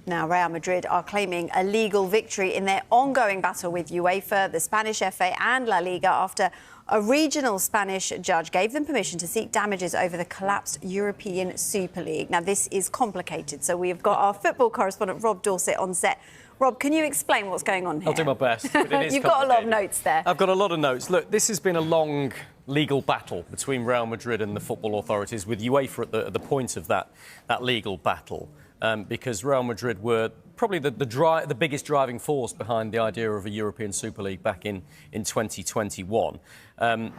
Now, Real Madrid are claiming a legal victory in their ongoing battle with UEFA, the Spanish FA and La Liga after a regional Spanish judge gave them permission to seek damages over the collapsed European Super League. Now, this is complicated, so we've got our football correspondent Rob Dorset on set. Rob, can you explain what's going on here? I'll do my best, but it is You've got a lot of notes there. I've got a lot of notes. Look, this has been a long legal battle between Real Madrid and the football authorities, with UEFA at the point of that legal battle, because Real Madrid were probably the biggest driving force behind the idea of a European Super League back in 2021.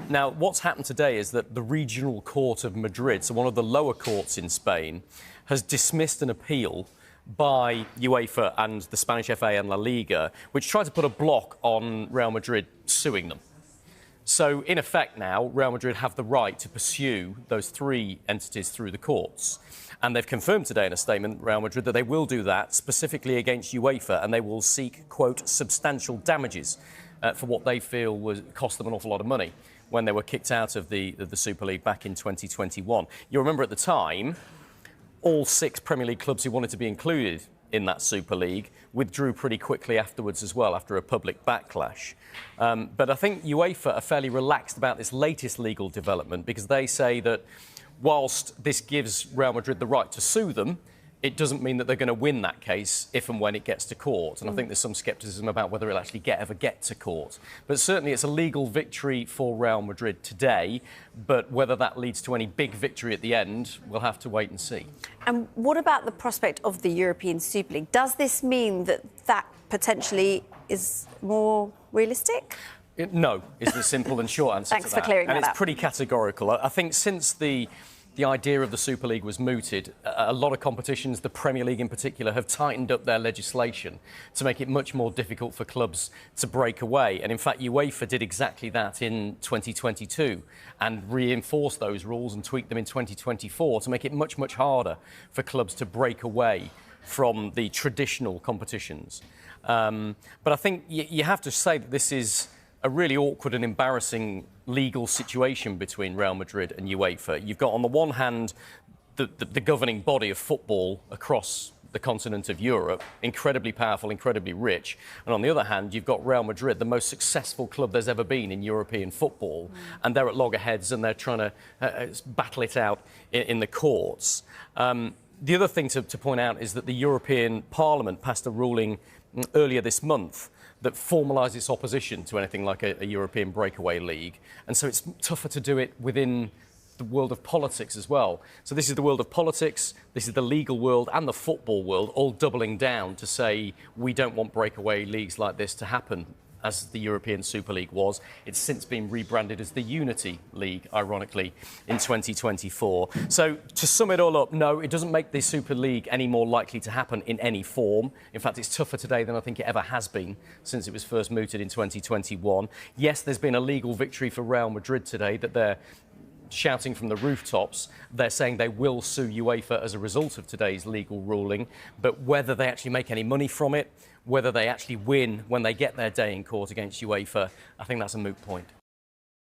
Now, what's happened today is that the Regional Court of Madrid, so one of the lower courts in Spain, has dismissed an appeal by UEFA and the Spanish FA and La Liga, which tried to put a block on Real Madrid suing them. So, in effect now, Real Madrid have the right to pursue those three entities through the courts. And they've confirmed today in a statement, Real Madrid, that they will do that specifically against UEFA, and they will seek, quote, substantial damages for what they feel cost them an awful lot of money when they were kicked out of the Super League back in 2021. You remember at the time, all 6 Premier League clubs who wanted to be included in that Super League withdrew pretty quickly afterwards as well, after a public backlash. But I think UEFA are fairly relaxed about this latest legal development, because they say that whilst this gives Real Madrid the right to sue them, it doesn't mean that they're going to win that case if and when it gets to court. And I think there's some scepticism about whether it'll actually ever get to court. But certainly it's a legal victory for Real Madrid today. But whether that leads to any big victory at the end, we'll have to wait and see. And what about the prospect of the European Super League? Does this mean that potentially is more realistic? No, is the simple and short answer to that. Thanks for clearing that up. And it's pretty categorical. I think since the idea of the Super League was mooted, a lot of competitions, the Premier League in particular, have tightened up their legislation to make it much more difficult for clubs to break away. And in fact, UEFA did exactly that in 2022 and reinforced those rules and tweaked them in 2024 to make it much, much harder for clubs to break away from the traditional competitions. But I think you have to say that this is a really awkward and embarrassing legal situation between Real Madrid and UEFA. You've got, on the one hand, the governing body of football across the continent of Europe, incredibly powerful, incredibly rich. And on the other hand, you've got Real Madrid, the most successful club there's ever been in European football. And they're at loggerheads and they're trying to battle it out in the courts. The other thing to point out is that the European Parliament passed a ruling earlier this month that formalised its opposition to anything like a European breakaway league. And so it's tougher to do it within the world of politics as well. So this is the world of politics, this is the legal world and the football world all doubling down to say we don't want breakaway leagues like this to happen, as the European Super League was. It's since been rebranded as the Unity League, ironically, in 2024. So, to sum it all up, no, it doesn't make the Super League any more likely to happen in any form. In fact, it's tougher today than I think it ever has been since it was first mooted in 2021. Yes, there's been a legal victory for Real Madrid today that they're shouting from the rooftops. They're saying they will sue UEFA as a result of today's legal ruling, but whether they actually make any money from it, whether they actually win when they get their day in court against UEFA, I think that's a moot point.